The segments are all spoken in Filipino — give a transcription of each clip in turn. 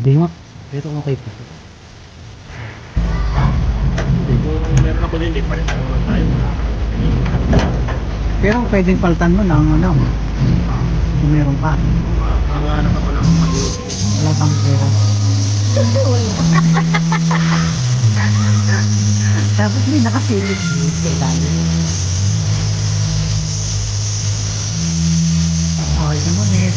Hindi nga. Pero okay pa. Meron ako din, palitan naman tayo. Pero pwedeng palitan mo ng ano. Kung meron pa. Nakahanap ako ng mag-iot. Wala pang pera. Tapos may nakasilip dito tayo. Okay naman eh.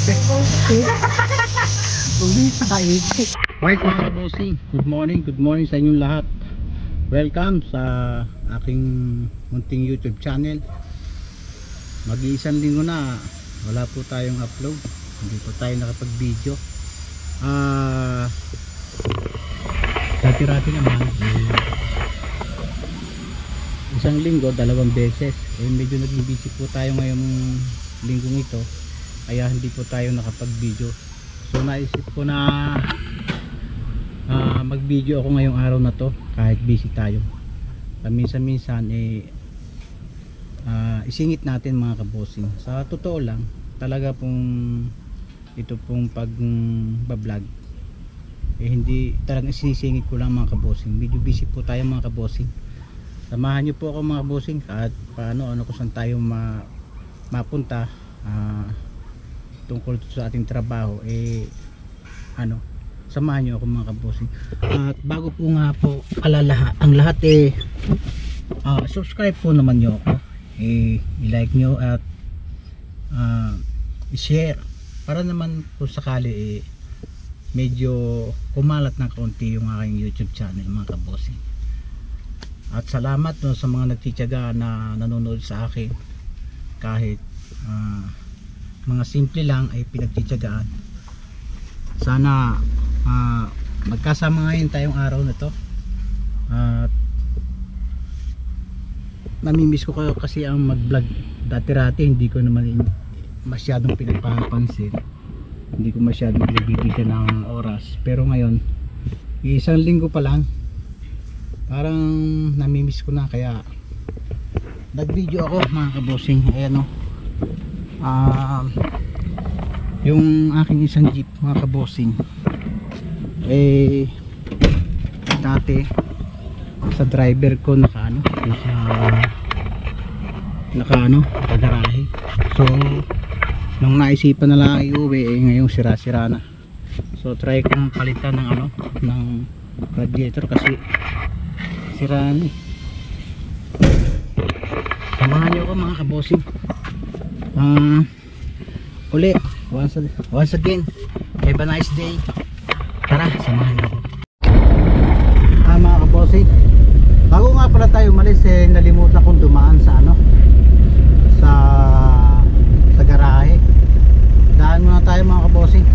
Ulit nakaipit. Right mga bossing, good morning sa inyong lahat. Welcome sa aking munting YouTube channel. Mag-iisang linggo na wala po tayong upload, hindi po tayo nakapag-video. Dati-rati naman isang linggo, 2 beses. Medyo naging busy po tayo ngayong linggong ito, kaya hindi po tayo nakapag-video. So naisip ko na mag-video ako ngayong araw na to kahit busy tayo. Minsan-minsan isingit natin mga kabosing. Sa totoo lang, talaga pong ito pong pag-vlog hindi talagang sinisingit ko lang mga kabosing. Medyo busy po tayo mga kabosing. Samahan niyo po ako mga kabosing kahit paano kung saan tayo mapunta tungkol sa ating trabaho samahan niyo ako mga kabosing. At bago po nga po ang lahat subscribe po naman niyo ako, i-like niyo at i-share para naman po sakali medyo kumalat ng kaunti yung aking YouTube channel mga kabosing. At salamat sa mga nagtitiyaga na nanonood sa akin, kahit mga simple lang ay pinagtitiyagaan. Sana magkasama ngayon tayong araw na to. At namimiss ko kayo kasi ang mag-vlog. Dati-rati hindi ko naman masyadong pinagpapansin, hindi ko masyadong pinagbibigyan ng oras. Pero ngayon, isang linggo pa lang, parang namimiss ko na, kaya nag-video ako mga kabosing. Ayan yung aking isang jeep mga kabosing, dati sa driver ko nakagarahe. So nung naisipan na lang iuwi, ngayong sira-sira na. So try kong palitan ng radiator kasi sira na. Samahan niyo ako mga kabosing. Ulit once again, have a nice day. Tara, samahan niyo ako. Mga kabosing, bago nga pala tayo umalis, nalimutan kong dumaan sa sa garahe. Daan muna tayo mga kabosing.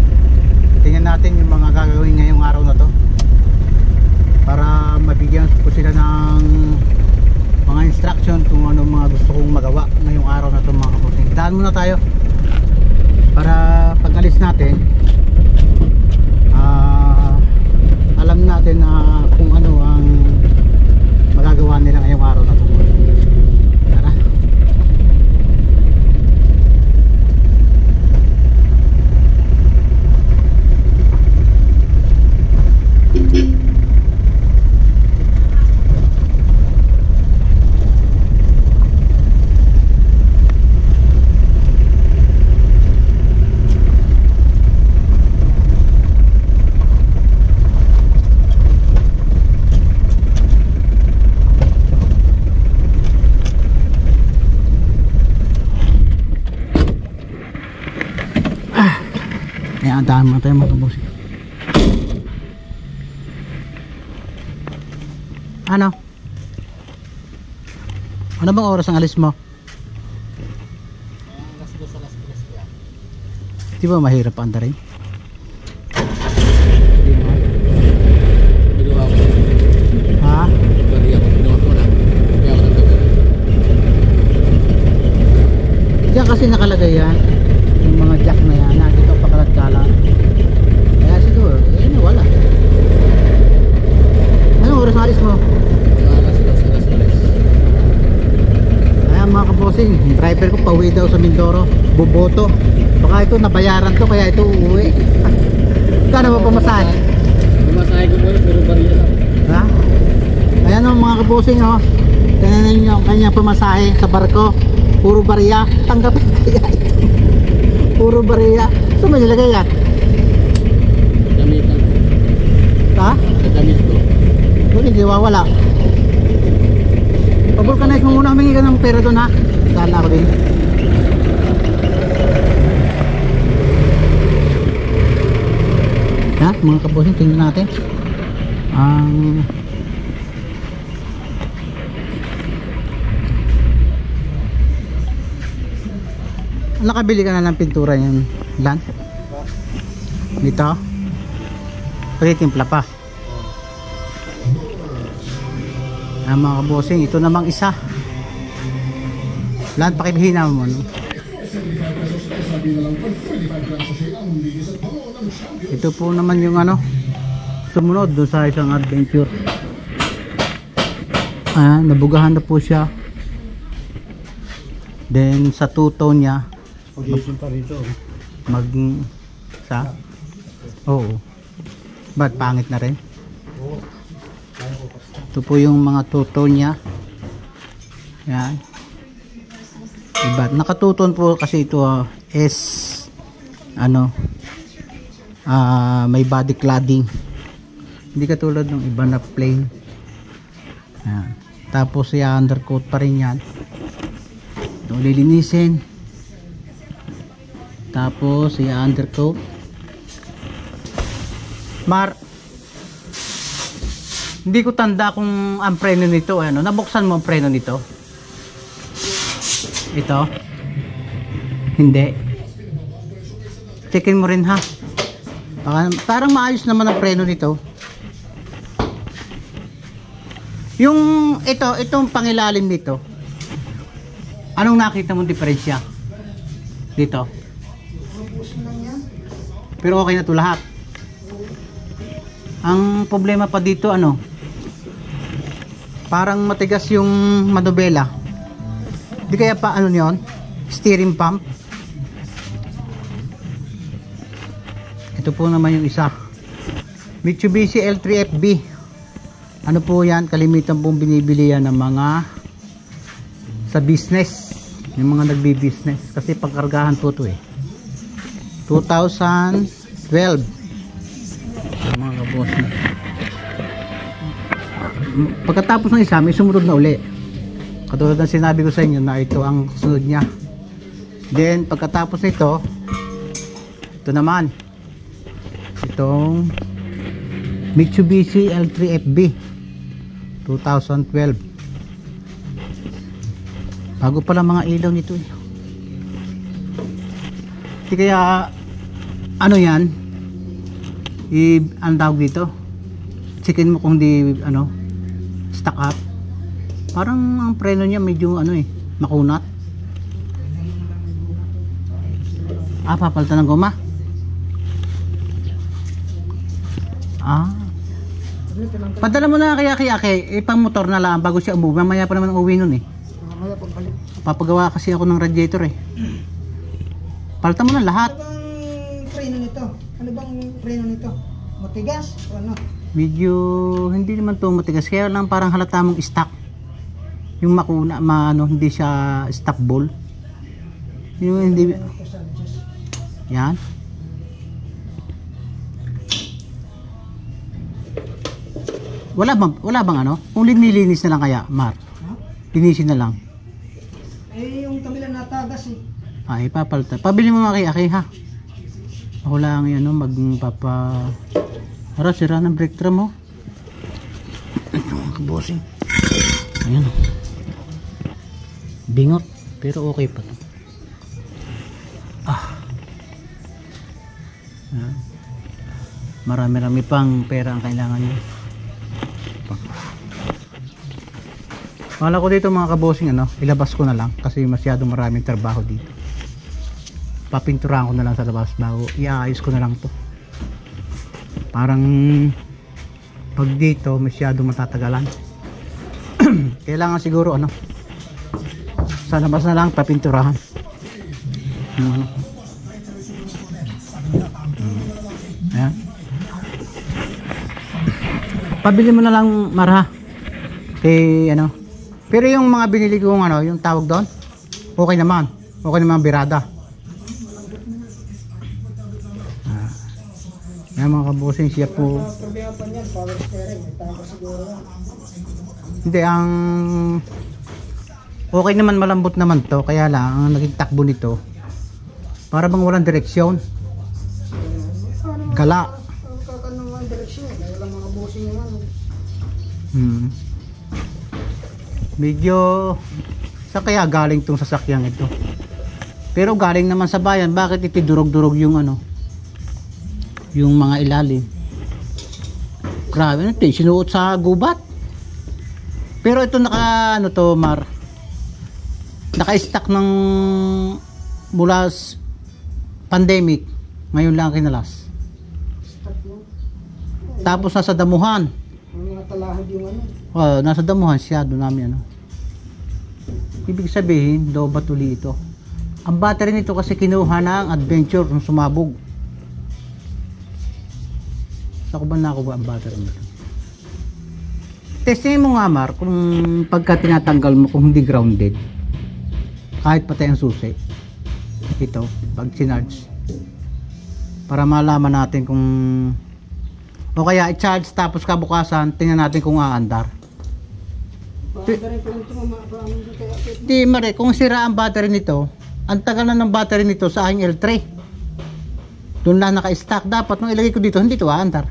Tingnan natin yung mga gagawin ngayong araw na to para mabigyan po sila ng mga instruction kung ano mga gusto kong magawa ngayong araw na to mga kabosing. Daan muna tayo para pag alis natin alam natin na kung ano ang magagawa nila ngayong araw na to. Tara. Ayan, daan mga tayo mga kabosing. Ano bang oras ang alis mo? Alas 2 yan. Di ba mahirap andarin? Ha? Diyan kasi nakalagay yan, yung mga jack na yan, dito pakalat-kalat. Kaya siguro, wala. Anong oras ang alis mo? Ayan mga kabosing, yung driver ko pauwi daw sa Mindoro, Boboto. Baka ito nabayaran to, kaya ito uuwi. Kano ba pamasahe? bossing oh. Tingnan niyo ang kanyang pamasahe sa barko. Puro bariya. Tanggapin kaya ito. Puro bariya. Saan mo nilagay yan? Damit lang. Ha? Sa damit ko. Bakit hindi wawala? Pag-vulcanize mo muna, humingi ka ng pera doon ha. Saan ako din. Ha? Mga kabossing, tingnan natin. Nakabili ka na ng pintura yung lan? Dito? Pwede timpla pa. Mga kabossing, ito namang isa. Lan, pakibihina mo. No? Ito po naman yung ano, sumunod doon sa isang adventure. Nabugahan na po siya. Then sa two-tone niya, Pag-iisin pa rito. sa? Oo. Ba't pangit na rin? Ito po yung mga two-tone niya. Yan. Iba. Nakatuton po kasi ito is ano, may body cladding. Hindi katulad ng iba na plain. Yan. Tapos undercoat pa rin yan. Ito lilinisin. Tapos undercoat. Hindi ko tanda kung ang preno nito ano. Nabuksan mo ang preno nito? Ito? Hindi. Checkin mo rin ha. Parang maayos naman ang preno nito. Yung itong pangilalim nito. Anong nakita mong diferensya? Dito. Pero okay na to lahat. Ang problema pa dito ano? Parang matigas yung manubela. Di kaya pa ano niyon? Steering pump. Ito po naman yung isa. Mitsubishi L3FB. Ano po yan? Kalimitan pong binibili yan ng mga sa business. Yung mga nagbi-business. Kasi pagkargahan po ito eh. 2012. Mga kaboss na. Pagkatapos ng isa, may sumunod na uli. Katulad ng sinabi ko sa inyo na ito ang sunod niya. Then, pagkatapos nito, ito naman. Itong Mitsubishi L3FB 2012. Bago pala mga ilaw nito eh. Di kaya ano yan? Ang tawag dito? Checkin mo kung di ano, stock up. Parang ang preno niya medyo ano eh, makunat. Papalitan ng goma. Padala mo na kaya ipang motor na lang bago siya umuwi. Mamaya pa naman uwi nun eh. Papagawa kasi ako ng radiator eh. Palitan mo na lahat. Ano bang preno nito? Ano bang preno nito? Matigas o ano? Medyo hindi naman to matigas, kaya lang parang halata mong stock. Yung makuna, hindi siya stock ball. Yung hindi. Yan. Wala bang ano? Kung linilinis na lang kaya, Mar. Linisin na lang. Eh, yung kabilang natagas eh. Ay, papalitan. Pabili mo mga kay ha. Ako lang yan, no, Ara, sira ng brake drum, oh. Kabosing. Ayan, oh. Bingot, pero okay pa to. Marami-rami pang pera ang kailangan niya. Wala ko dito mga kabosing, ano, ilabas ko na lang kasi masyadong maraming trabaho dito. Papinturahan ko na lang sa labas bago iaayos ko na lang to. Parang pag dito masyadong matatagalan. Kailangan siguro ano, sa labas na lang papinturahan. Ayan. Pabili mo na lang, Marha. ano. Pero yung mga binili kong ano, yung tawag doon, okay naman. Okay naman birada. Yan mga kabusing, siya po. Problema pa niyan, power steering. May tama siguro yan. Hindi, ang okay naman, malambot naman to. Kaya lang, ang naging takbo nito, para bang walang direksyon. Gala. Kakano ang direksyon. Dahil lang mga bossing naman. Medyo sa kaya galing tong sasakyan ito. Pero galing naman sa bayan, bakit ito durog-durog yung ano? Yung mga ilalim. Grabe na ito, sinuot sa gubat. Pero ito naka ano to, Mar. Naka-stack ng mula pandemic. Ngayon lang kinalas. Start mo. Tapos nasa damuhan. Ang mga talahad yung ano. Nasa damuhan siya, doon namin ano. Ibig sabihin, lobat uli ito. Ang battery nito kasi kinuha ng adventure nung sumabog. Ako ba nakuha ang battery nito? Testingin mo nga, Mar, kung pagka tinatanggal mo kung hindi grounded, kahit patay ang susi, ito, pag sinarge, para malaman natin kung o kaya i-charge tapos kabukasan tingnan natin kung aandar. Paanda rin ko lang ito mamamamang kaya. Di Mare, kung sira ang battery nito, ang tagal na ng battery nito sa aking L3, doon lang naka-stack. Dapat nung ilagay ko dito, hindi ito aandar.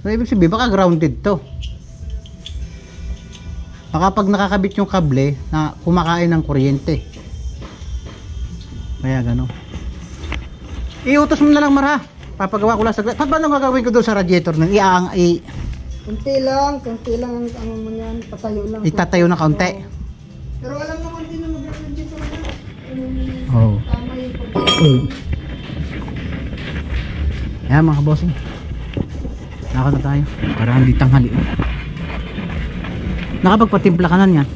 So ibig sabihin baka grounded to. Baka pag nakakabit yung kable na kumakain ng kuryente. Kaya gano'n. Iutos mo na lang, Mara. Papagawa ko lang sa... Paano gagawin ko doon sa radiator nang Kunti lang ang ano mo yan, patayo lang. itatayo na kaunti? Pero alam naman din na mag-radiator na. Oo. Tama yung pagkakas. Ayan mga bossing. Lakad na tayo. Para hindi tanghali. Nakapagpatimpla ka na yan.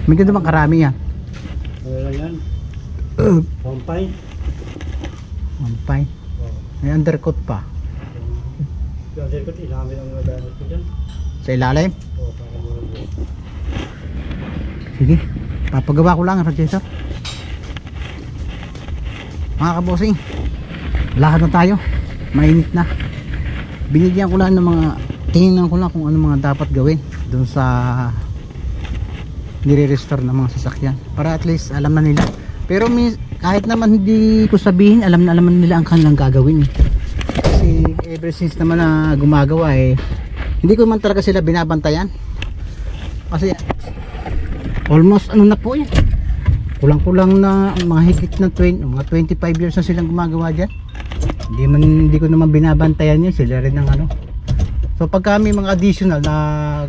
May ganda bang karami yan? Wala yan. Pampay. Mampay. May undercoat pa. Kasi ko ilamin ang nagamit ko dyan. Sa ilalim? Oo, para mura mo. Sige. Papagawa ko lang ang radiator. Mga kabosing, lakad na tayo. Mainit na. Binigyan ko lang ng mga, tingnan ko lang kung ano mga dapat gawin doon sa nire-restore ng mga sasakyan para at least alam na nila. Pero kahit naman hindi ko sabihin, alam na nila ang kanilang gagawin. Kasi ever since naman na gumagawa hindi ko man talaga sila binabantayan. Kasi almost ano na po yan, kulang-kulang na mga higit na 25 years na silang gumagawa dyan. Hindi ko naman binabantayan yun, sila rin ng ano. So pagka may mga additional na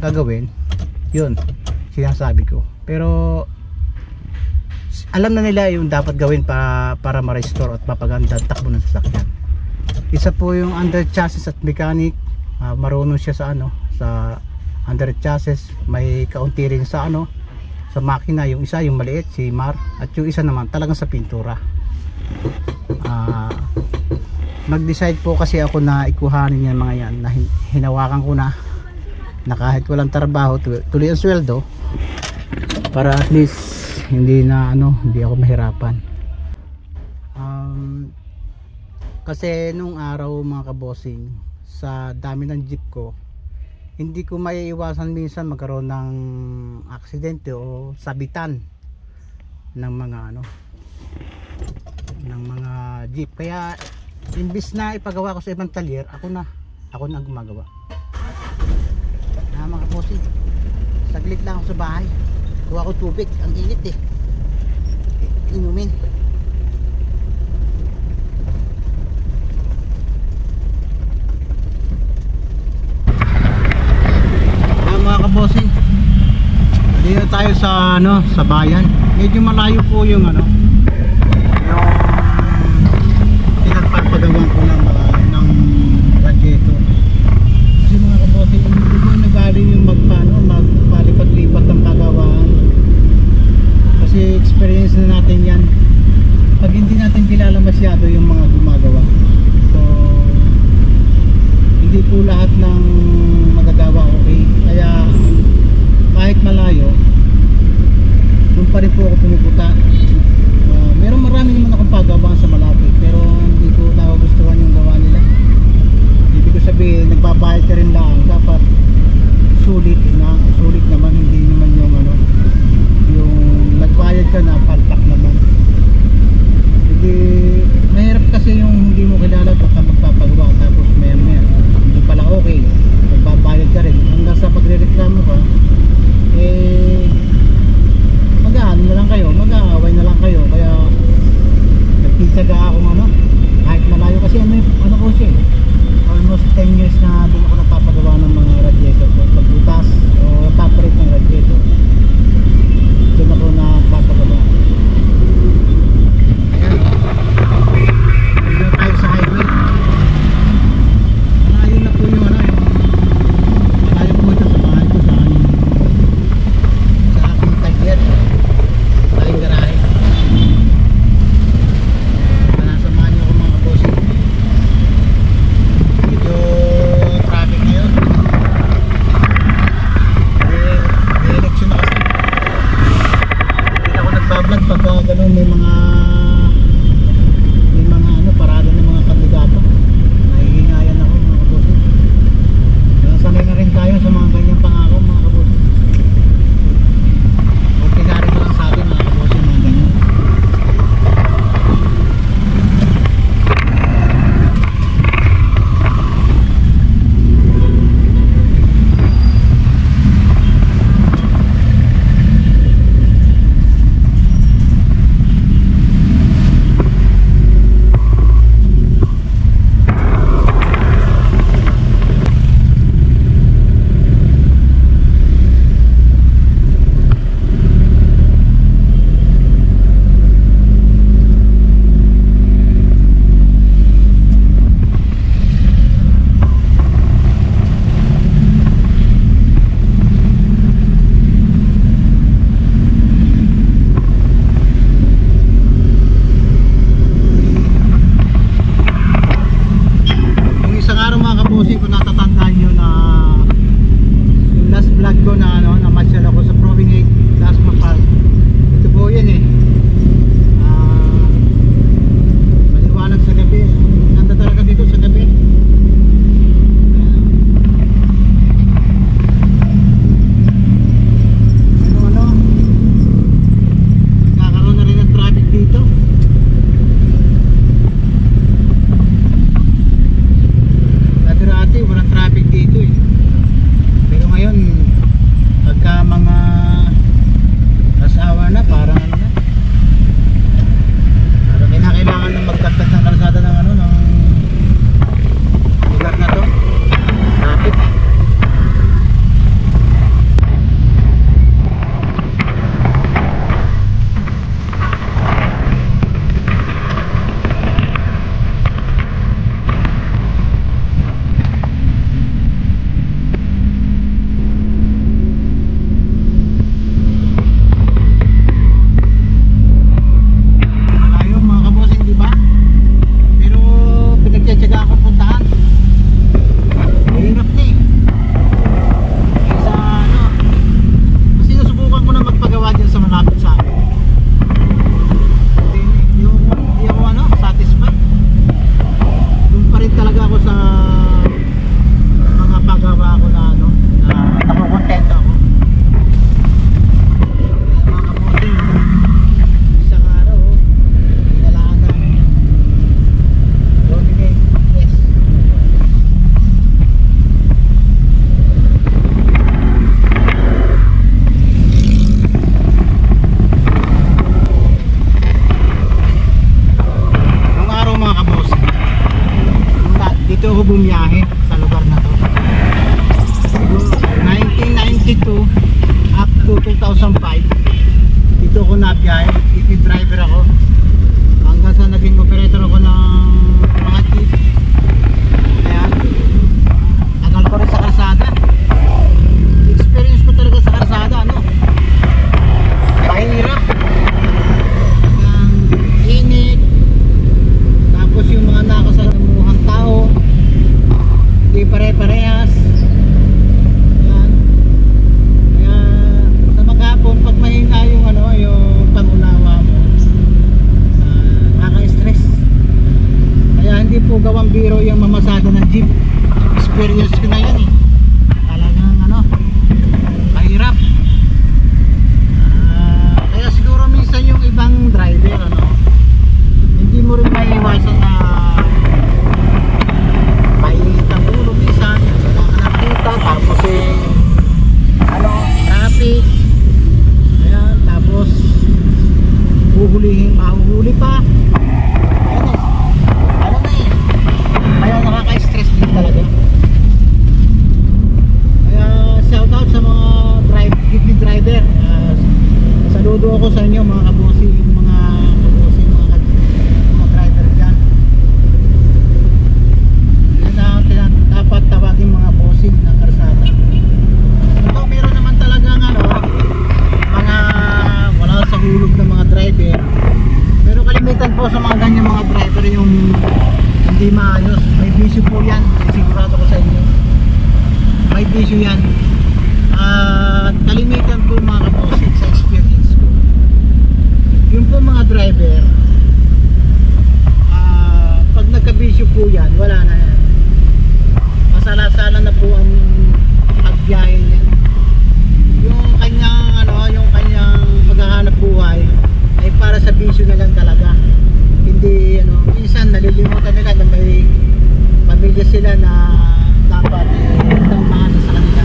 gagawin, yun sinasabi ko. Pero alam na nila yung dapat gawin para ma-restore at mapaganda takbo ng sasakyan. Isa po yung under chassis at mechanic, marunong siya sa ano, sa under chassis. May kaunti rin sa ano, sa makina. Yung isa yung maliit, si Mar, at yung isa naman talagang sa pintura. Nag-decide po kasi ako na ikuhanin yan mga yan, na hinawakan ko na kahit walang trabaho, tuloy ang sweldo, para at least hindi ako mahirapan. Kasi nung araw mga kabosing, sa dami ng jeep ko, hindi ko maiiwasan minsan magkaroon ng aksidente o sabitan ng mga ng mga jeep. Kaya imbis na ipagawa ko sa ibang talyer, ako na ang gumagawa. Mga kabosing, saglit lang ako sa bahay, kuha ko tubig, ang init inumin. Mga kabosing, dito tayo sa sa bayan. Medyo malayo po yung yung pinagpapagawan ko ng radiator. Kasi mga kabosing, hindi ko nagaling yung magpalipat-lipat ng pagawaan. Kasi experience na natin yan. Pag hindi natin kilala masyado yung mga gumagawa, so hindi po lahat ng magagawa okay. malayo, doon pa rin po ako pumupunta. Meron marami naman akong pagawa sa malapit, pero hindi ko nagustuhan yung gawa nila. Ibig ko sabihin, nagbabayad ka rin lang, dapat sulit na, sulit naman, hindi naman yung ano, yung nagbayad ka na palpak naman. Hindi, mahirap kasi yung hindi mo kilala at ka magpapagawa tapos maya hindi pala okay, magbabayad ka rin hanggang sa pagre-reklamo ka, mag-aano na lang kayo, mag-aaway na lang kayo. Kaya nagtitsaga akong ano, kahit malayo kasi ano ko siya, almost 10 years na doon ako nagpapagawa ng mga radiator ko, pagbutas o papalit ng radiator, doon ako nagpapagawa. Ayan, doon tayo sa highway. Malayo na po yung ano, malayo po ito sa bahay ko, sa aking tagyat, sa aking garahe. Samahan niyo ako mga kabossing. Medyo traffic ngayon. May election na kasi. Hindi ako nagbablog pagka gano'n may mga ano, parada ng mga kandidato. Nahihingayan ako mga kabossing. Kaya sanay na rin tayo sa mga ganyang pangako mga kabossing. Ordinary na lang sa atin mga kabossing, mga ganyan. Kung natatandaan nyo na yung last vlog ko na ano, namasyal ako sa Proving 8 last mapal, ito po yan maliwanag sa gabi, nanda talaga dito sa gabi. Ano nagkakaroon na rin ng traffic dito. Dati walang traffic dito pero ngayon pagka mga asawa na parang ano na, parang kinakailangan ng magdagdag ng kalsada ng ano, ng lugar na to, traffic. Bumiyahe sa lugar na to 1992 up to 2005. Dito ako nabiyahe, jeep driver ako hanggang sa naging operator ako ng mga jeep. Kaya tagal ko rin sa kalsada, experience ko talaga sa kalsada, ano, mahirap, ang init, tapos yung mga nakasalamuhang tao. po gawang biro yung mamasada ng jeep. Experience ko na yan eh. Talagang ano, mahirap. Kaya siguro minsan yung ibang driver ano, hindi mo rin maiiwasan na mainit ang ulo minsan, mga nakita, tapos ano, traffic, ayan, tapos mahuhuli pa. Ayan eh, ano na eh, kaya nakaka-stress din talaga. Kaya shout out sa mga jeepney driver. Saludo ako sa inyo mga kabosi, mga driver dyan. Yan ang dapat tawagin mga bossing ng karsada. Ito meron naman talagang ano, mga wala sa hulog ng mga driver, pero kalimitan po sa mga ganyan mga driver yung hindi maayos. May bisyo po yan, sigurado ko sa inyo, may bisyo yan. Kalimitan po mga kabossing sa experience ko, yung po mga driver, pag nagkabisyo po yan, wala na yan, masala-sala na po ang pagbiyahe niya. Yung kanyang ano, yung kanyang maghahanap buhay ay para sa bisyo na lang talaga. Hindi ano, minsan nalilimutan nila na may pamilya sila na dapat umaasa sa kanila.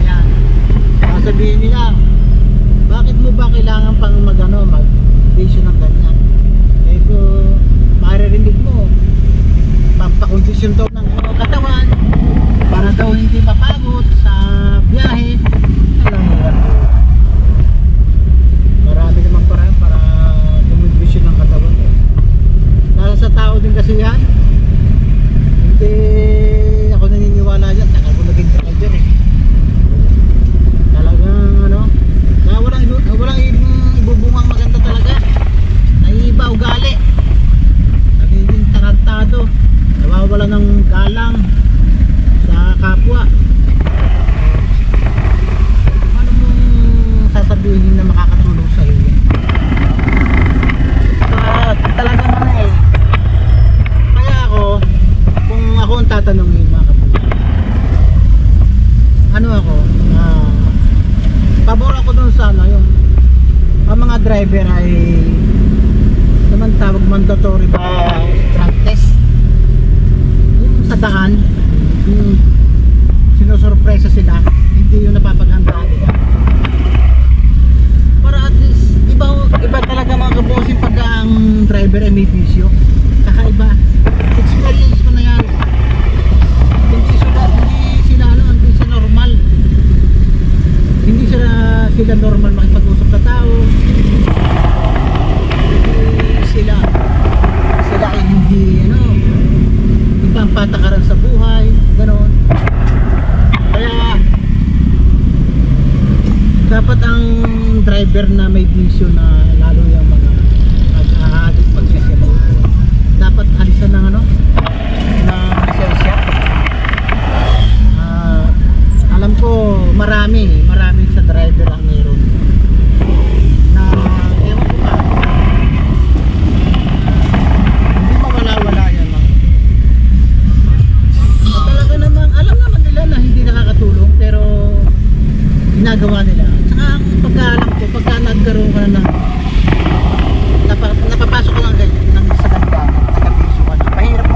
Ayan, sabihin nila, bakit mo ba kailangan pang mag-bisyo ng ganyan? Ito, maririnig mo, pampakondisyon daw ng katawan para daw hindi mapagod sa biyahe. Alam mo yan, marami namang paraan para dumibisyon ng katawan. Nasa sa tao din kasi yan. Hindi ako naniniwala dyan, tagal ko naging driver eh. Talagang ano, walang ibubungang maganda talaga. Naiiba ugali, nagiging tarantado, nawawala ng galang sa kapwa. Ano mong sasabihin na makakatulong sa iyo? Talaga naman eh. Kaya ako, kung ako ang tatanungin mga kapatid, ano ako, pabor ako dun sa ano, yung ang mga driver ay naman tawag mandatory ba drug test, yung sa daan, yung sinusurpresa sila, hindi yung napapaghandaan nila, para at least iba talaga mga kabossing pag ang driver ay may bisyo. Kakaiba, experience ko na yan. Hindi sila normal makipag-usap na tao. Sila ay hindi ano, ipampatakaran sa buhay, gano'n. Kaya dapat ang driver na may bisyo, na lalo yung mga nag-aadik pagsasya, dapat alisan ng ano, ng lisensya. Alam ko marami sa driver ang meron na ewan ko ba, hindi mawala-wala yan mga. Talaga namang alam naman nila na hindi nakakatulong, pero ginagawa nila. Saka ang pagkaalam ko, pagka nagkaroon ka na napapasok ka ng sa ganda, nagkapiso ka na, mahirap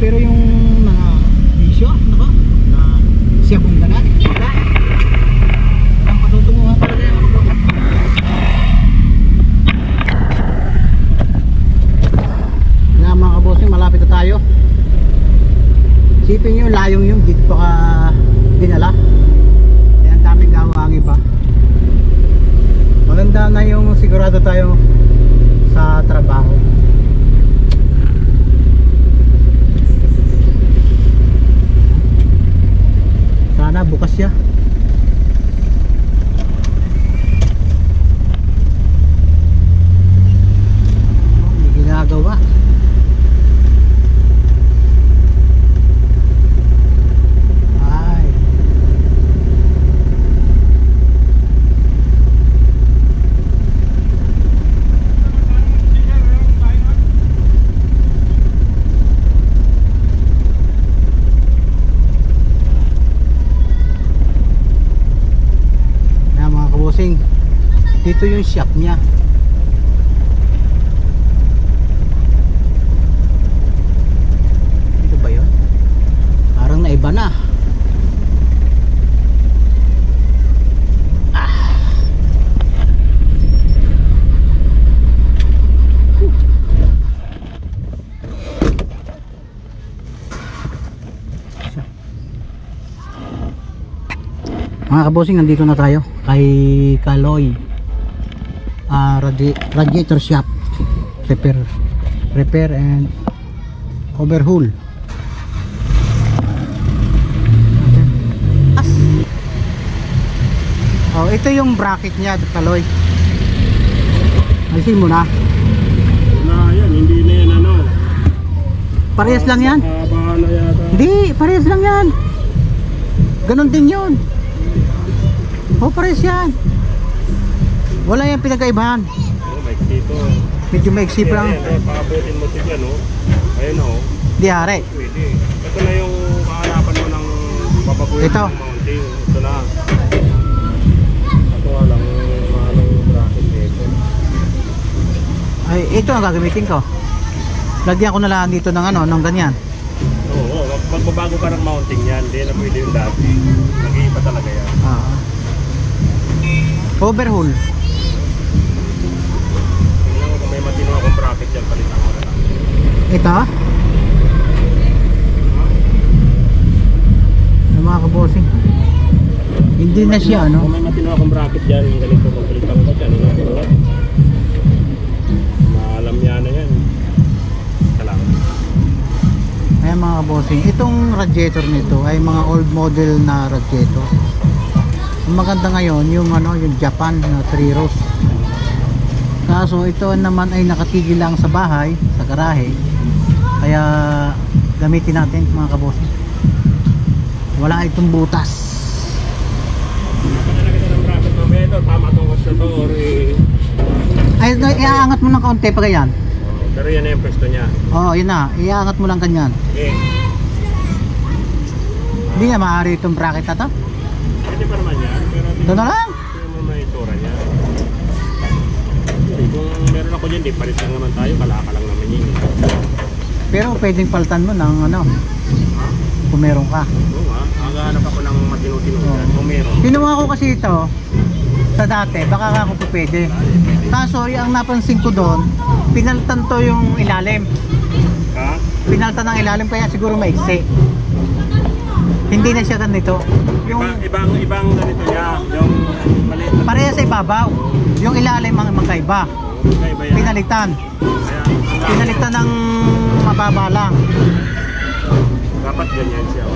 pero yung mga bisyo, nako, na siya kung ganan, wala. Ang patutunguhan talaga yung mga bossing. Nga mga kabossing, malapit na tayo. Isipin nyo, layong yung dito pa ka dinala. Kaya ang daming gawaangi pa. Maganda na yung sigurado tayo sa trabaho. Sana bukas siya. May ginagawa. Dito yung shop niya. Dito ba yun? Parang naiba na. Mga kabossing, nandito na tayo kay Kaloy radiator shop, repair and overhaul. Oh, ito yung bracket niya, Kaloy. Alisin mo na. Yan, hindi na yan ano. Parehas lang yan? Haba na yata. Hindi, parehas lang yan. Ganon din yun. Oh, parehas yan. Wala yung pinagkaibahan. Maiksi ito. Medyo maiksi pa lang. Pakabutin mo ito yan, oh. Ayun, oh. Di hari. Pwede. Ito na yung kahanapan mo ng papabutin Ito. ng mounting. Ito na. Ito lang yung bracket dito. Ay, ito ang gagamitin ko. Lagyan ko na lang dito ng ano, ng ganyan. Oo, magbabago ka ng mounting yan. Hindi na pwede yung dati. Nag-iiba talaga yan. Overhaul. Tingnan mo kung may matino akong bracket dyan, palitan ko na lang. Ito? Yung mga kabossing. Hindi na siya, ano? Kung may matino akong bracket dyan, ganito kung palitan ko dyan. Maalam yan na yan. Salamat. Ayan mga kabossing. Itong radiator nito ay mga old model na radiator. Ang maganda ngayon yung ano, yung Japan na 3 rows. Kaso ito naman ay nakatigil lang sa bahay, sa garahe. Kaya gamitin natin mga kabossing. Wala itong butas. Napanalagay ng bracket mamaya ito, tama itong host na ito or Ay, iaangat mo ng kaunti pa ganyan. pero yan na yung pwesto niya. Oo, yun na. Iaangat mo lang ganyan. Okay. Hindi na maaari itong bracket na to. Pwede pa naman yan, pero Ito na lang. tingnan mo may itsura niya. Kung meron ako dyan, di palit lang naman tayo, kalaka lang naman yun. Pero pwedeng palitan mo ng ano, Ha? kung meron ka. Oo nga, maghahanap ako ng matino-tino dyan, kung meron. Kinuha ko kasi ito sa dati, baka ako po pwede. Kaso yung napansin ko doon, pinalitan to yung ilalim. Ha? Pinalitan ng ilalim kaya siguro maiksi. Hindi na siya ganito. Yung Ibang ganito niya, yung maliit na pareha sa ibabaw. Yung ilalim ang magkaiba. kaiba yan. Pinalitan. Kaya, Pinalitan ng mababa lang. dapat ganyan siya. Oh.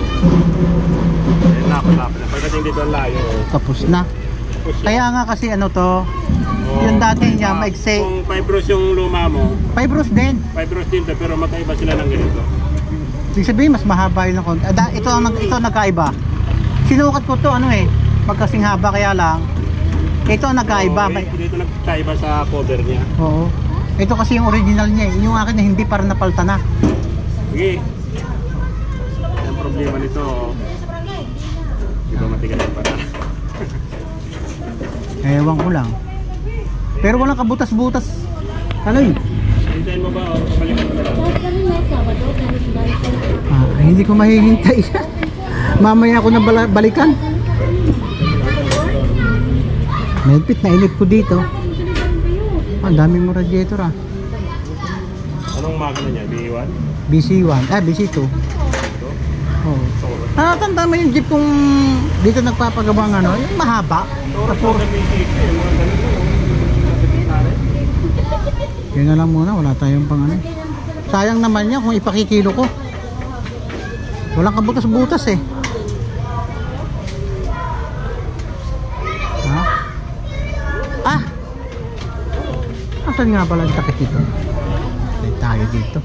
Ayun, lapit-lapit na. Pagdating dito ang layo. Oh. Tapos na. Tapos yun. Kaya nga kasi ano to, Oh, yung dati niya maiksi. Kung fibros yung luma mo, Fibros din. fibros din to, pero magkaiba sila ng ganito. Ibig sabihin mas mahaba yun ng konti. Ito ang nagkaiba. Sinukat ko to ano eh, magkasing haba kaya lang. Ito ang nagkaiba. Oh, dito nagkaiba sa cover niya. Oo. Ito kasi yung original niya eh. Yung akin na hindi para napalta na. Sige. Ang problema nito, di ba matigas yung pata? Ewan ko lang. Pero walang kabutas-butas. Ano yun? Hintayin mo ba o balikan mo na lang? Lahat kami may Sabado, kami sa Hindi ko mahihintay. Mamaya ako na balikan. Mahigpit na inip ko dito. Ang daming mo radiator ah. Anong makina niya? BC1? BC1, BC2. Oh. Tanda mo yung jeep kung dito nagpapagawa ng ano, yung mahaba. Tapos yun na lang muna, wala tayong pang ano. Sayang naman niya kung ipakikilo ko. Walang kabutas-butas eh. Ha? Ah! Asan nga pala ang takip ito? Hindi tayo dito.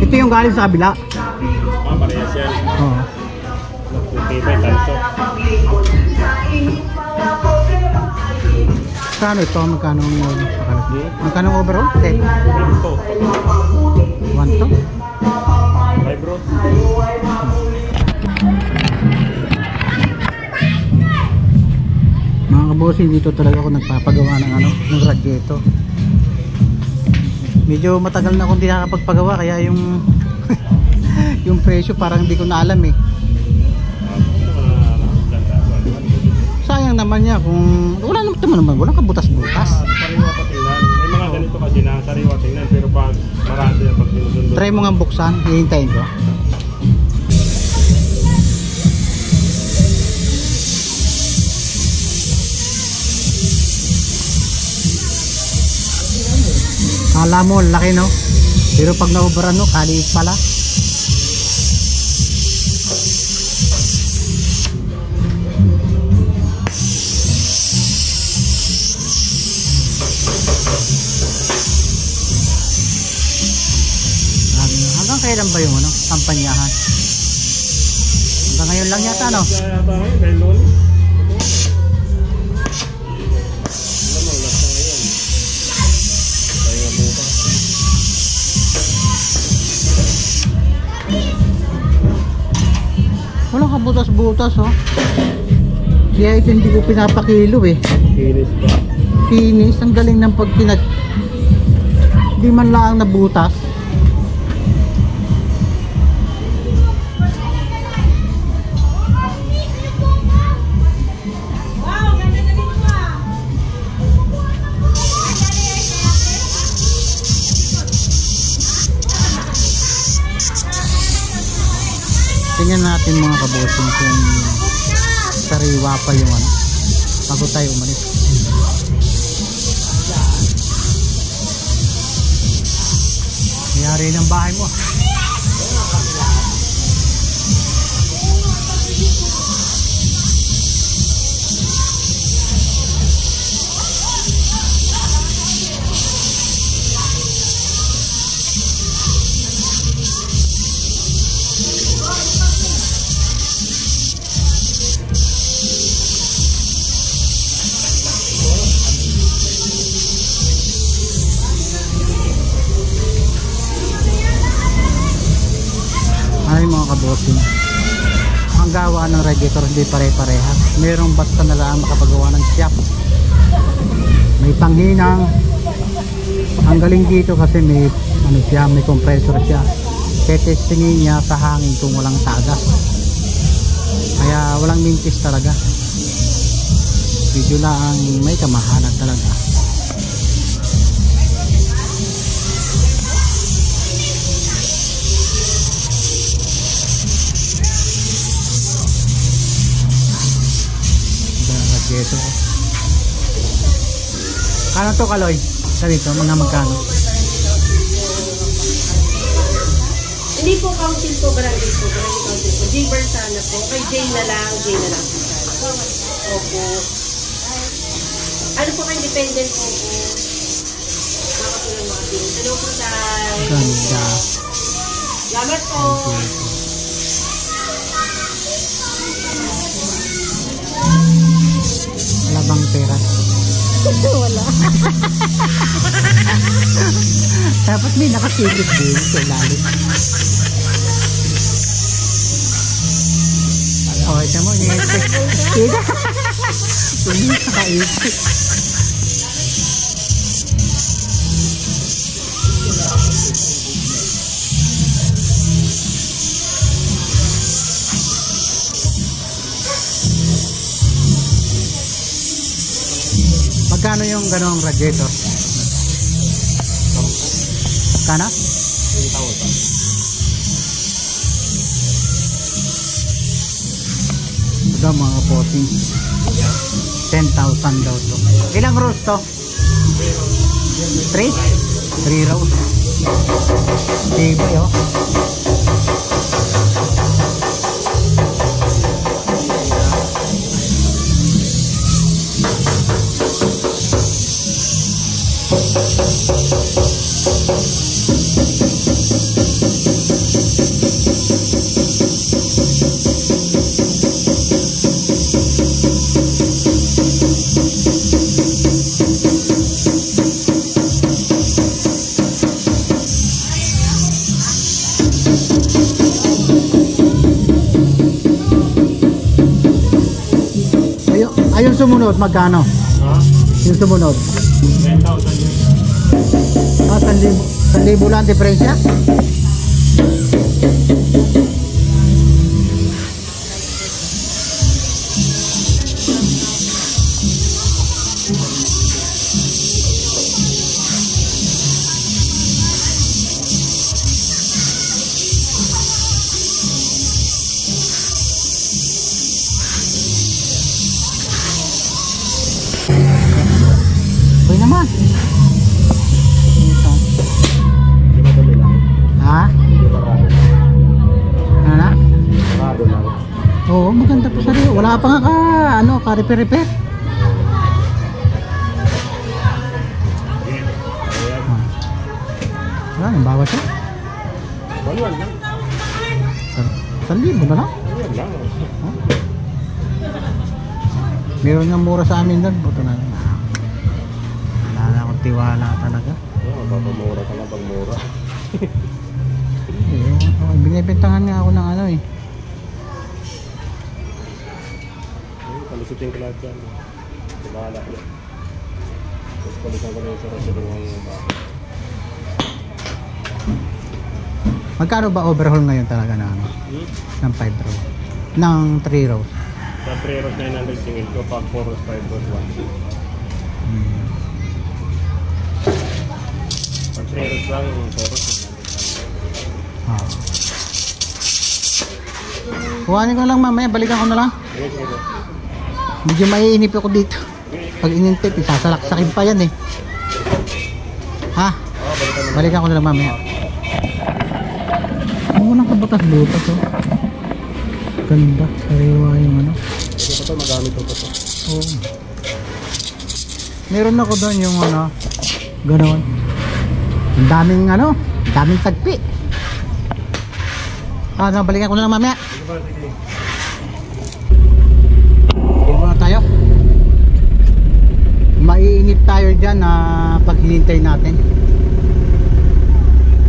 Ito yung galing sa kabila. Parehas yan. Oo. Tibay, tanso. Kano ito? Magkano ang magkano ang overall? 10? 1 to? 5 bro. Mga kabossing, dito talaga ako nagpapagawa ng ano, ng radiator. Medyo matagal na akong di nakapagpagawa kaya yung yung presyo parang hindi ko na alam eh. Sayang naman niya kung wala naman, walang kabutas-butas. Sariwa pa tingnan. May mga ganito kasi na sariwa tingnan pero pag marado yan pag sinusundo. Try mo nga buksan, hihintayin ko. Kala mo, laki no? Pero pag naubaran no, kaliit pala. Hanggang kailan ba yung ano, kampanyahan? Hanggang ngayon lang yata no? Kaya ba ngayon? Kaya Lunes? Walang kabutas-butas oh. Kaya ito hindi ko pinapakilo eh. Kinis pa. Kinis, ang galing ng pag di man lang nabutas. Tingnan natin mga kabosing kung sariwa pa yung ano bago tayo umalis. Mayari ng bahay mo. Ay mga kabosing, ang gawa ng radiator hindi pare-parehas. Merong basta na lang makapagawa ng shop, may panghinang. Ang galing dito kasi may ano siya, may compressor siya. Tetestingin niya sa hangin kung walang tagas, kaya walang mintis talaga. Video lang may kamahalan talaga. Ito. Kano to Kaloy? Ganito, mga magkano? Hindi po council po, barangay po, barangay council po. Jay Barsana po. Kay Jay na lang po sana. Opo. Ano po ka independent po po? Nakapulong mga din. Hello po tayo. Ganda. Salamat po. Wala bang pera? Wala. Dapat may nakasikip din sa ilalim. Oh, ito mo, ngete. Tira. Tumisa ka ito. Magkano yung ganong radiator? Kana? 10,000. Ito mga posing. 10,000 daw to. Ilang rows to? 3? 3 rows. Tibay oh. Ayun sumunod, magkano? Ha? Yung sumunod? 10,000 yun. Ah, 1,000 lang diferensya? Okay naman. Ito. Di ba tuloy lang? Ha? Hindi parado. Ano na? Parado lang. Oo, maganda pa sa'yo. Wala pa nga ka repair. Ayan. Wala, yung bawas siya. Manual lang. 1,000 na lang. Manual lang. Oh. Meron nga mura sa amin doon. Buto na lang. Wala na akong tiwala talaga. Mapapamura ka lang pag mura. Binibentahan nga ako ng ano eh. Palusutin ko lahat yan. Bahala ko. Tapos palusan ko na yung sarap sa dalawang bakit. Magkano ba overhaul ngayon talaga na ano? Ng 5 rows? Ng 3 rows? Sa 3 rows 900 singil ko, pag 4 rows 5 rows 1. Pag 3 rows lang, 4 rows 900 lang. Ah. Kuhanin ko lang mamaya, balikan ko na lang. Sige, sige. Medyo maiinip ako dito. Pag inintip, sasalaksakin pa yan eh. Ha? Balikan ko na lang mamaya. Ano lang kabatas-butas oh. Ganda, sariwa yung ano. Sige pa ito, magamit ko pa ito. Oo. Meron ako doon yung ano, gano'n. Ang daming ano, daming tagpi. Ah, balikan ko na lang mamaya. Sige ba, sige. Hindi muna tayo. Maiinip tayo dyan na pag hinintay natin.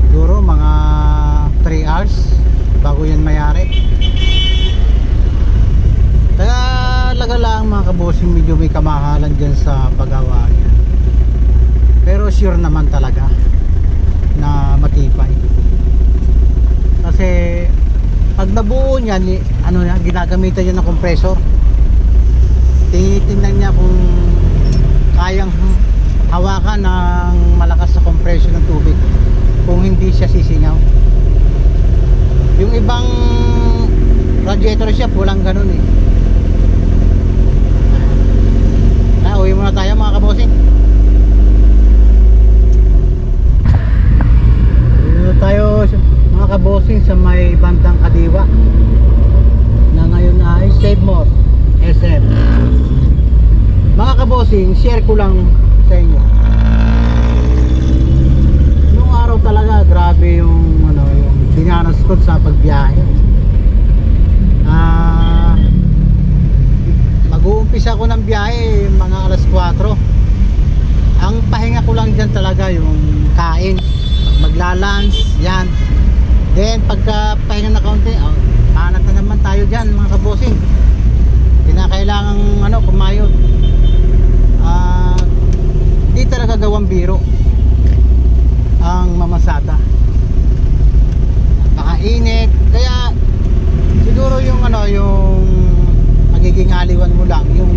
Siguro mga 3 hours bago yan mayari. Talaga lang mga kabosing, medyo may kamahalan dyan sa paggawa yan. Pero sure naman talaga na matibay. Kasi pag nabuo niyan, ano yan, ginagamitan niya ng compressor. Tinitingnan niya kung kayang hawakan ng malakas sa compression ng tubig, kung hindi siya sisingaw. Yung ibang radiator siya walang ganun eh. Uwi muna tayo mga kabosing. Uwi muna tayo mga kabosing sa may bandang Kadiwa na ngayon ay Save More SM. Mga kabosing, share ko lang sa inyo. Nung araw talaga grabe yung ano, yung dinanas ko sa pagbiyahe. Mag-uumpisa ko ng biyahe mga alas 4. Ang pahinga ko lang dyan talaga yung kain, maglalunch yan. Then pagka pahinga na kaunti, hanap na naman tayo dyan mga kabosing. bossing, kinakailangang kumayod. Di talaga gawang biro ang mamasada, pakainit. Kaya siguro yung yung magiging aliwan mo lang yung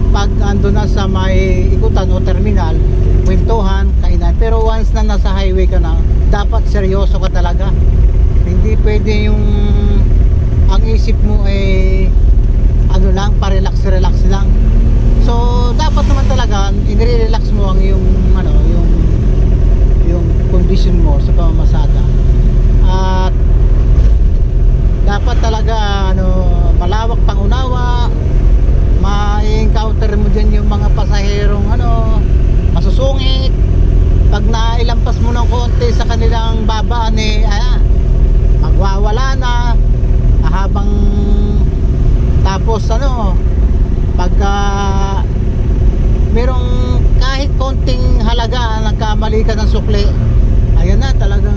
pag ando na sa may ikutan o terminal, kwentuhan, kainan. Pero once na nasa highway ka na, dapat seryoso ka talaga. Hindi pwede yung ang isip mo ay lang, pa-relax lang. So dapat naman talaga i-relax mo ang yung condition mo sa pamamasada. At dapat talaga malawak pangunawa, ma-encounter mo dyan yung mga pasaherong masusungit. Pag nailampas mo ng konti sa kanilang babaan magwawala na habang tapos pagka merong kahit konting halaga nagkamali ka ng sukli, ayun na talagang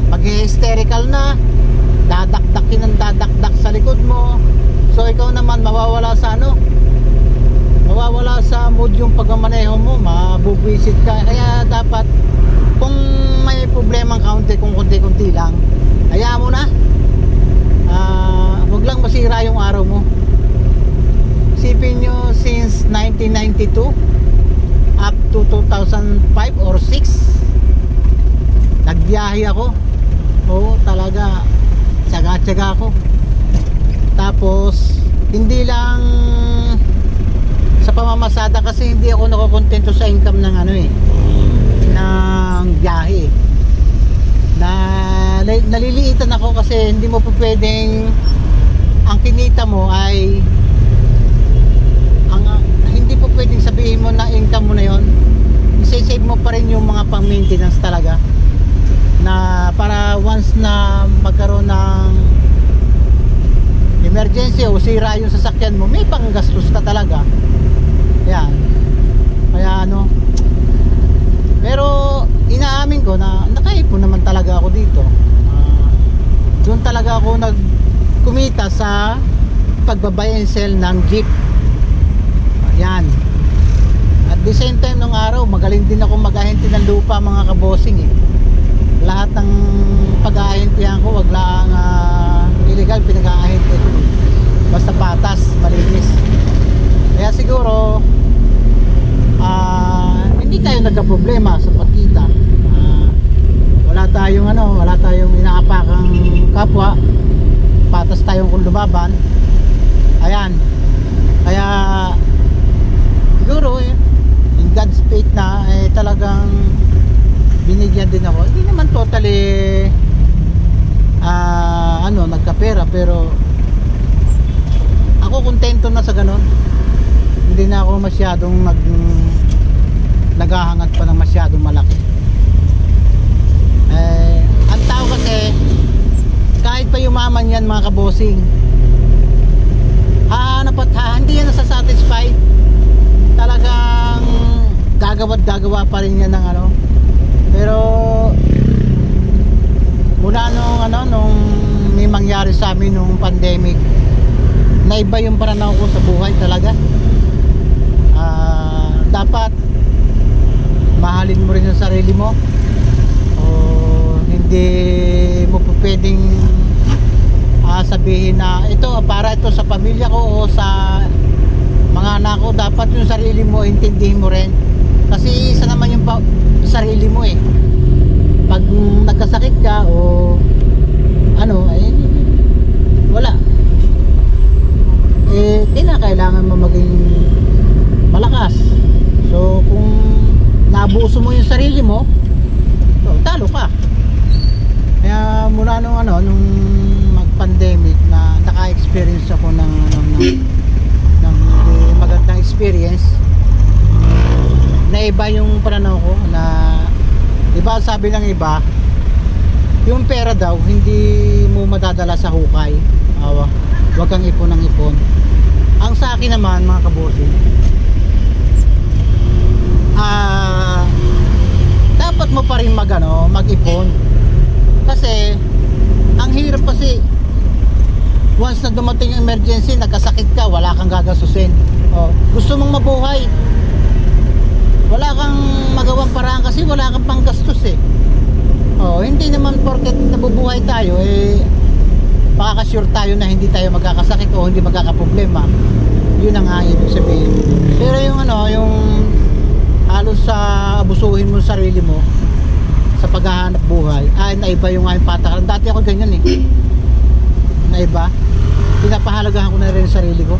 pag hysterical na, dadakdakin ng dadakdak sa likod mo. So ikaw naman mawawala sa mood yung pagmamaneho mo, mabubwisit ka. Kaya dapat kung may problemang kung konti-konti lang, hayaan mo na. Huwag lang masira yung araw mo. Isipin nyo, since 1992 up to 2005 or 6 nagbiyahe ako. Oo, talaga tsaga-tsaga ako. Tapos hindi lang sa pamamasada, kasi hindi ako nakokontento sa income ng ng biyahe. Naliliitan ako kasi hindi mo pa pwedeng ang kinita mo ay hindi po pwedeng sabihin mo na income mo na yon. I-save mo pa rin yung mga pang maintenance talaga, na para once na magkaroon ng emergency o sira yung sasakyan mo, may panggastos ka talaga. Yan. Kaya pero inaamin ko na nakaipon naman talaga ako dito. Doon talaga ako kumita sa pagbabay and sell ng jeep. Yan. At the same time nung araw, magaling din ako mag-ahente ng lupa, mga kabossing Lahat ng pag-ahentihan ko, wag lang illegal, pinag-ahente ko. Basta patas, malinis. Kaya siguro hindi tayo nagka-problema sa pagkita. Wala tayong inaapakang kapwa. Patas tayong kung lumaban. Ayan. Kaya siguro in God's faith na talagang binigyan din ako. Hindi naman totally nagkapera, pero ako kontento na sa ganon. Hindi na ako masyadong naghahangat pa ng masyadong malaki. Ang tao kasi kahit pa yumaman yan, mga kabossing, hindi yan nasasatisfy. Talagang gagawa pa rin yan ng pero mula nung may mangyari sa amin nung pandemic, naiba yung pananaw ko sa buhay talaga. Dapat mahalin mo rin yung sarili mo. Hindi mo po pwedeng sabihin na para ito sa pamilya ko o sa mga anak ko. Dapat yung sarili mo intindihin mo rin, kasi isa naman yung sarili mo pag nagkasakit ka o wala, kailangan mo maging malakas. So kung naabuso mo yung sarili mo, talo ka. Kaya mula nung mag-pandemic na naka-experience ako ng magandang experience, naiba yung pananaw ko. Na diba sabi ng iba, yung pera daw hindi mo madadala sa hukay. Huwag kang ipon ng ipon. Ang sa akin naman, mga kabossing, dapat mo pa rin mag-ipon. Kasi ang hirap kasi once na dumating yung emergency, nagkasakit ka, wala kang gagasusin. Oh, gusto mong mabuhay, wala kang magawang paraan kasi wala kang panggastos eh. Oh, hindi naman porket nabubuhay tayo eh makaka-sure tayo na hindi tayo magkakasakit o hindi magkakaproblema. Yun ang ibig sabihin. Pero yung ano, yung halos sa abusuhin mo sarili mo sa paghahanap buhay, ay naiba yung aking patakaran. Dati ako ganyan eh, naiba. Pinapahalagahan ko na rin yung sarili ko.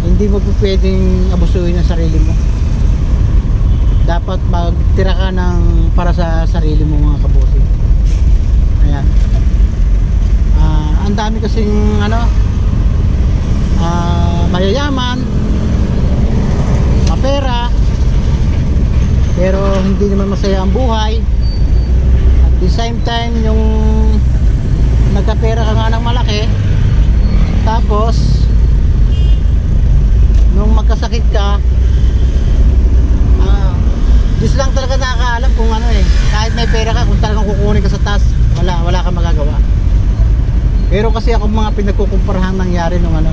Hindi mo pwedeng abusuhin ang sarili mo. Dapat magtira ka ng para sa sarili mo, mga kabossing. Ayan. Ang dami kasing ano, mayayaman, mapera, pero hindi naman masaya ang buhay. At the same time, yung nagkapera ka nga ng malaki, tapos nung magkasakit ka, Diyos lang talaga nakakaalam kung ano eh. Kahit may pera ka, kung talagang kukunin ka sa taas, wala kang magagawa. Pero kasi ako mga pinagkukumparahan nangyari nung ano,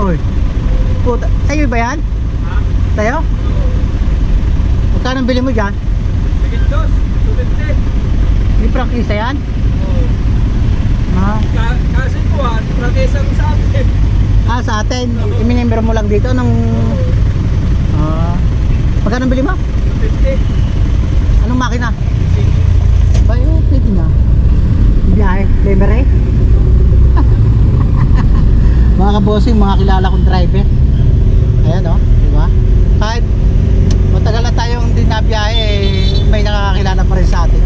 oy, puta, sa'yo ba yan? Ha? Sa'yo? Magkano bili mo dyan? Tigintos, 250. May prangkisa yan? Oo. Ha? Kasi po prangkisa mo sa atin. Sa atin? I-member mo lang dito ng... magkano bili mo? 250. Anong makina? Bayo, pwede na. Biyahe, Lemeray. Mga kabossing, mga kilala kong driver. Ayan o, diba? Kahit matagal na tayong hindi nabiyahe, may nakakakilala pa rin sa atin.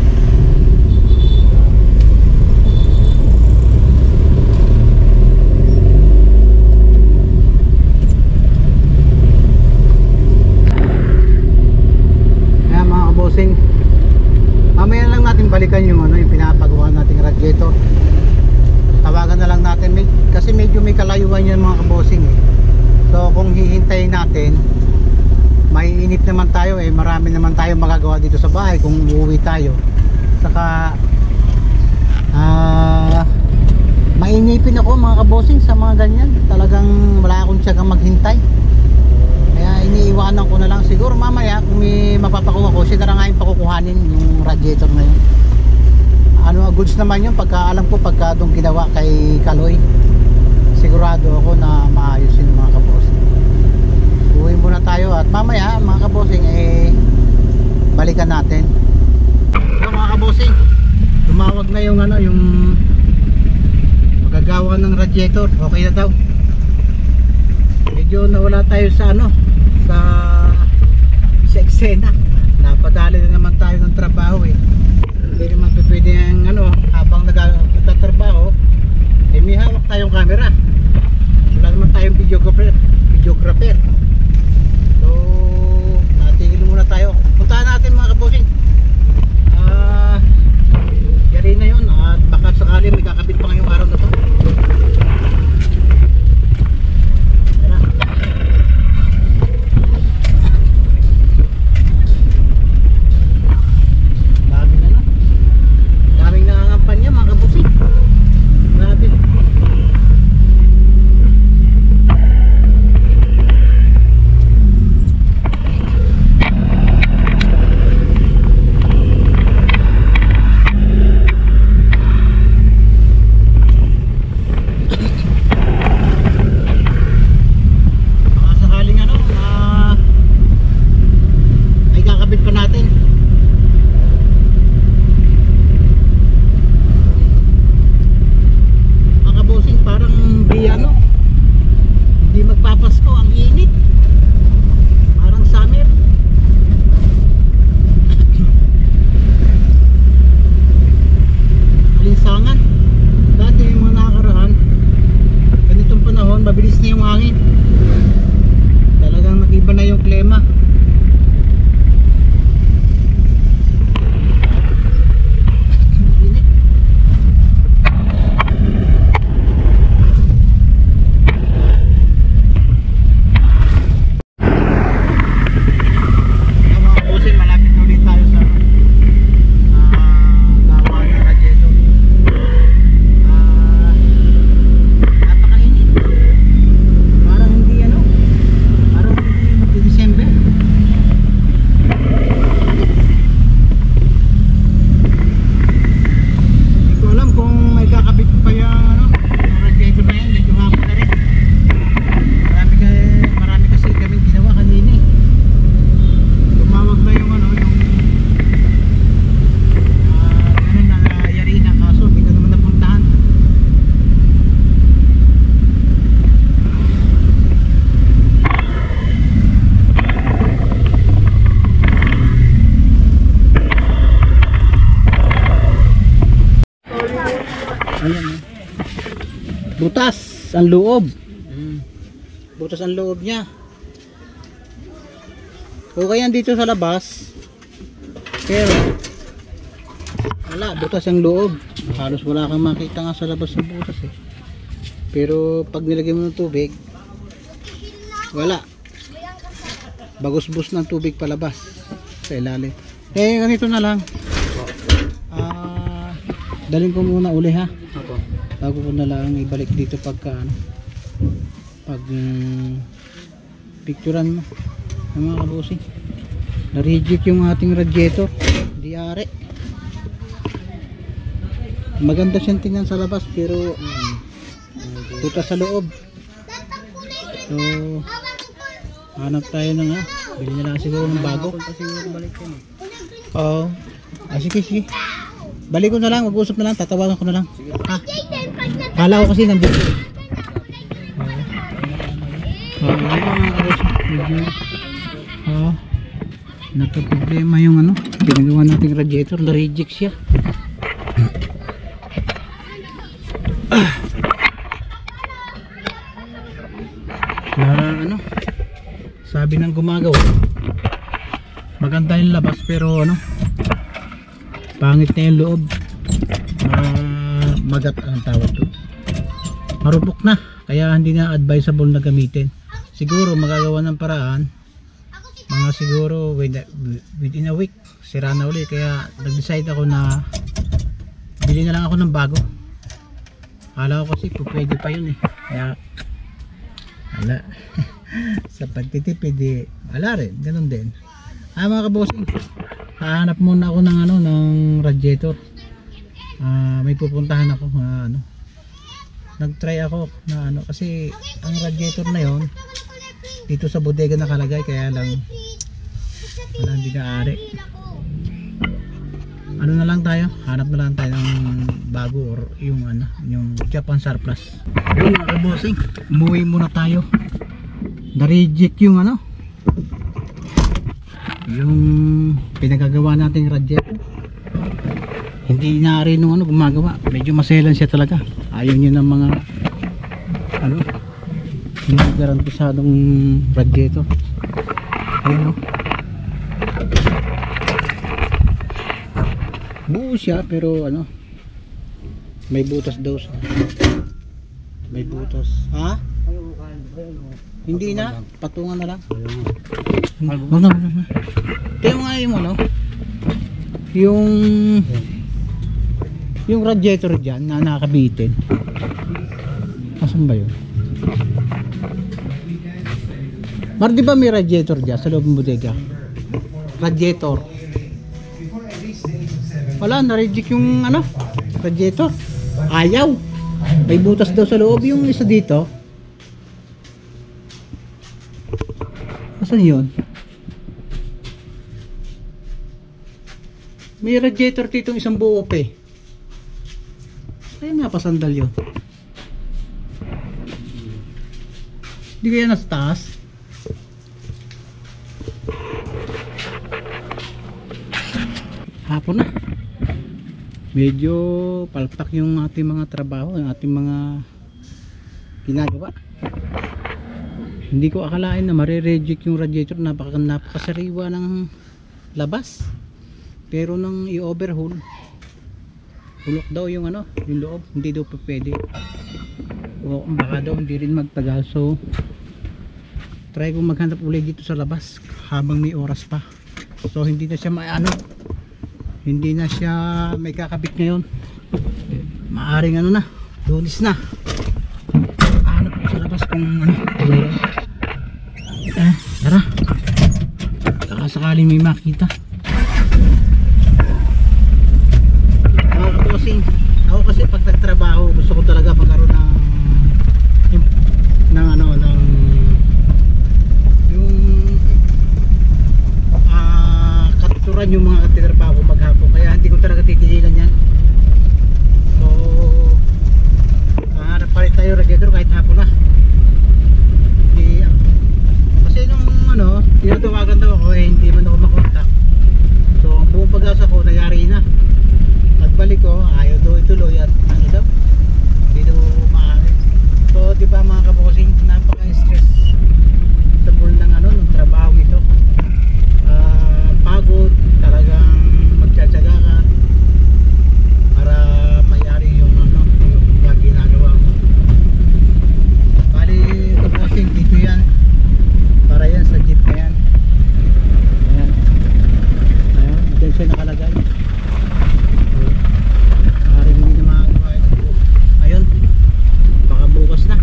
Ayan mga kabossing, mamaya lang natin balikan yung ano, yung pinapagawa nating radiator. Tawagan na lang natin kasi medyo may kalayuan yan mga kabossing eh. So kung hihintayin natin, maiinip naman tayo eh, marami naman tayo magagawa dito sa bahay kung uuwi tayo. Saka mainipin ako mga kabossing sa mga ganyan. Talagang wala akong tiyagang maghintay. Kaya iniiwanan ko na lang, siguro mamaya kung may mapapakuha ko, siya na lang ngayon pakukuhanin yung radiator na yun. Ano, goods naman yun pagka alam ko, pagka doon ginawa kay Kaloy, sigurado ako na maayos yun mga kabossing. Uwi muna tayo at mamaya mga kabossing balikan natin. So mga kabossing, tumawag na yung ano, yung magagawa ng radiator. Okay na daw. Medyo nawala tayo sa ano, sa eksena. Napadali na naman tayo ng trabaho eh. Hindi naman pwede yung ano, habang nagtatrabaho may hawak tayong camera. Wala naman tayong videographer. So natigil muna tayo. Puntahan natin mga kabossing. Yari na yun at baka sakali may kakabit pa ngayong araw na to. Butas ang loob. Butas ang loob niya. Okay yan dito sa labas. Pero wala, butas ang loob. Halos wala kang makita nga sa labas ng butas eh. Pero pag nilagay mo ng tubig, wala. Bagos-bus ng tubig palabas sa ilalim. Eh ganito na lang. Dalhin ko muna uli ha. Bago ko na lang ibalik dito pagka ano, pag picturean mo ng mga kabusing. Na-reject yung ating radiator. Di ari. Maganda siyang tingnan sa labas pero butas sa loob. So hanap tayo ng bili na lang siguro ng bago. Oo. Sige sige. Balik ko na lang, mag-usap na lang, tatawagan ko na lang. Ha? Kala ko kasi nandito. Nagka-problema yung ano, ginagawa nating radiator, na-reject siya. Ano, sabi ng gumagawa, maganda yung labas pero ano, pangit na yung loob. Magat ang tawag to. Marupok na, kaya hindi na advisable na gamitin. Siguro magagawa ng paraan, mga siguro within a week sira na uli, kaya nag-decide ako na bili na lang ako ng bago. Akala ko kasi pwede pa yun eh, kaya wala. Sa pagtitipid wala rin, ganun din. Mga kabosing, hahanap muna ako ng ano, ng radiator. May pupuntahan ako ano. Nag-try ako na ano, kasi ang radiator na yon dito sa bodega nakalagay, kaya lang wala, hindi na-ari. Ano na lang tayo, hanap na lang tayo ng bago or yung ano, yung Japan surplus. Yun mga kabosing, umuwi muna tayo. Na-reject yung ano, yung pinagagawa nating radiator. Hindi na rin nung ano gumagawa, medyo maselan siya talaga. Ayaw niya ng mga ano, hindi garantisadong radiator. Ayun, no? Buo siya pero ano, may butas daw siya. May butas. Ha? Hindi na, patungan na lang. Wag na. Ito nga yung ano, yung radiator dyan na nakabitin. Asan ba yun? Mar, di ba may radiator dyan sa loob ng bodega? Radiator. Wala, na-reject yung ano, radiator. Ayaw. May butas daw sa loob, yung isa dito. Asan yun? May radiator dito isang buo pa eh. Kaya napasandal yun. Hindi kaya nasa taas? Hapon na. Medyo palpak yung ating mga trabaho, yung ating mga ginagawa. Hindi ko akalain na mare-reject yung radiator. Napakasariwa ng labas. Pero nang i-overhaul, bulok daw yung ano, yung loob, hindi daw pa pwede. O baka daw hindi rin magtagal. So try kong maghanap ulit dito sa labas habang may oras pa. So hindi na siya ano, hindi na siya may kakabit ngayon. Maaring ano na, Lunes na. Hanap ko sa labas kung ano. Tara, baka sakaling may makita. Ako kasi pag nagtrabaho gusto ko talaga magkaroon ng ano, ng yung katuturan yung mga katrabaho maghapon, kaya hindi ko talaga titigilan yan. So hanap pa rin tayo radiator kahit hapon na. Kasi nung ano, tinatawagan daw ako hindi man ako makontak. So ang buong pag-asa ko nangyari na. Pagbalik ko, ayaw daw ituloy at ano daw, hindi daw maaari. pa yung nakalagay. Maaaring hindi na makagawa ito ngayon, baka bukas na.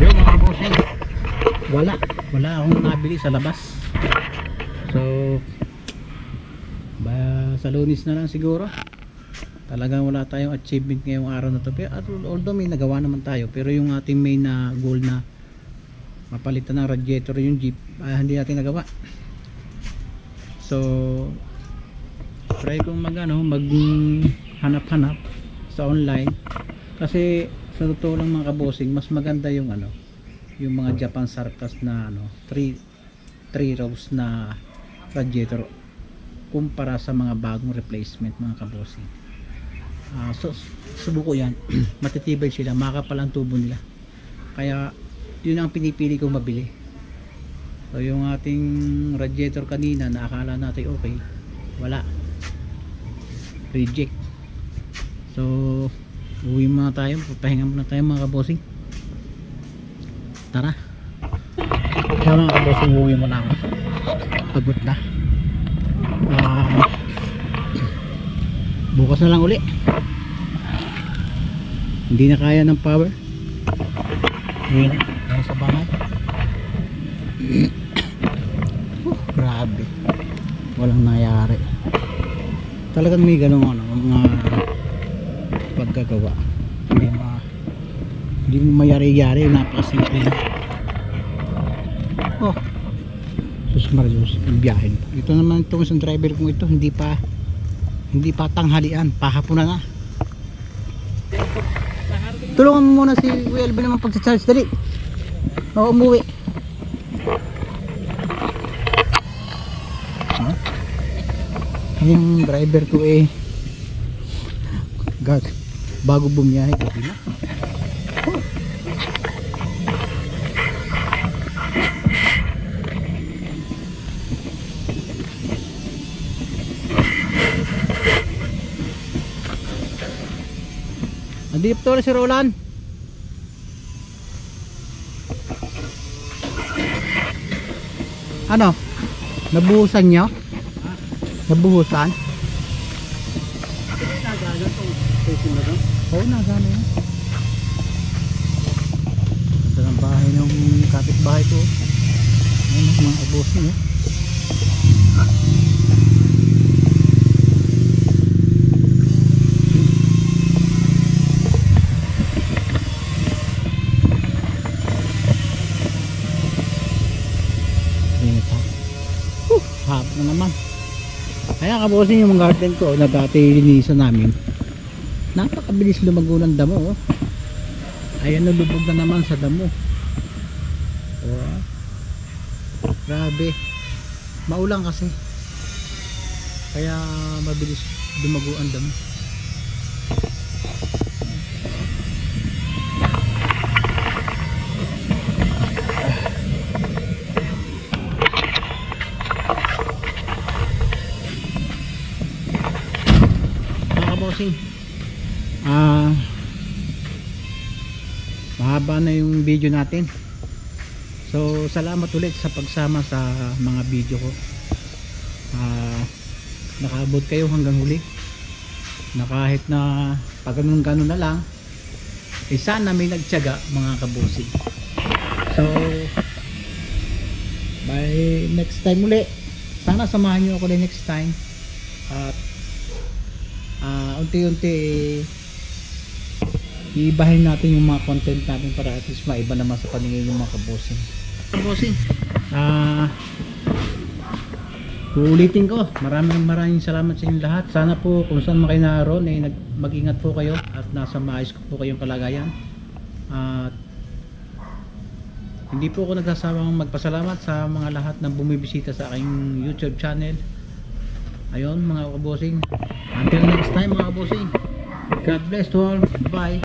Yun mga bossing, wala akong nabili sa labas. So sa Lunes na lang siguro. Talagang wala tayong achievement ngayong araw na to, pero although may nagawa naman tayo, pero yung ating main na goal na mapalitan ng radiator yung jeep, hindi natin nagawa. So try kong maghanap-hanap sa online, kasi sa totoo lang mga kabosing, mas maganda yung yung mga Japan Sarcas na 3 rows na radiator kumpara sa mga bagong replacement mga kabosing. So subuko yan. Matitibay sila, makapal ang tubo nila, kaya yun ang pinipili kong mabili. So yung ating radiator kanina na akala natin okay, wala, reject. So uwi muna tayo, papahinga muna tayo mga kabosing. Tara. Kaya mga kabosing, uwi muna ako, pagod na. Bukas na lang uli, hindi na kaya ng power. Uwi na sa bahay. Grabe, walang nangyari. Talagang may ganong mga pagkagawa, hindi mo mayari-yari, napakasimple na. Oh, Sus Marius, yung biyahin. Ito naman itong isang driver kong ito, hindi pa tanghalian, pahapunan na. Tulungan mo muna si Kuya Alvin naman pag-charge, dali. O umuwi. Yung driver ko bago bumiyahe, gabi na. Dito na si Roland. Ano? Nabuhusan nyo? Nabuhusan? Oo, nagano yun. Ito ang bahay ng kapitbahay ko. Ayun, mga abos nyo. Hap na naman. Kaya kabosin yung mga garden ko na dati linisan namin, napakabilis lumago ng damo. Ayan, nalubog na naman sa damo. Grabe, maulang kasi, kaya mabilis lumago ang damo. Mahaba na yung video natin, so salamat ulit sa pagsama sa mga video ko. Nakaabot kayo hanggang huli, na kahit na pag ganun na lang, sana may nagtiyaga mga kabusi. So by next time uli, sana samahan nyo ako next time, at unti-unti iibahin natin yung mga content natin para at least maiba naman sa paningin yung mga kabosing. Uulitin ko, maraming salamat sa inyo lahat. Sana po kung saan man kayo naroon, mag-ingat po kayo at nasa maayos po kayong kalagayan. At hindi po ako nagsasawang magpasalamat sa mga lahat na bumibisita sa aking YouTube channel. Ayun mga kabosing, until next time mga kabosing, God bless to all. Bye.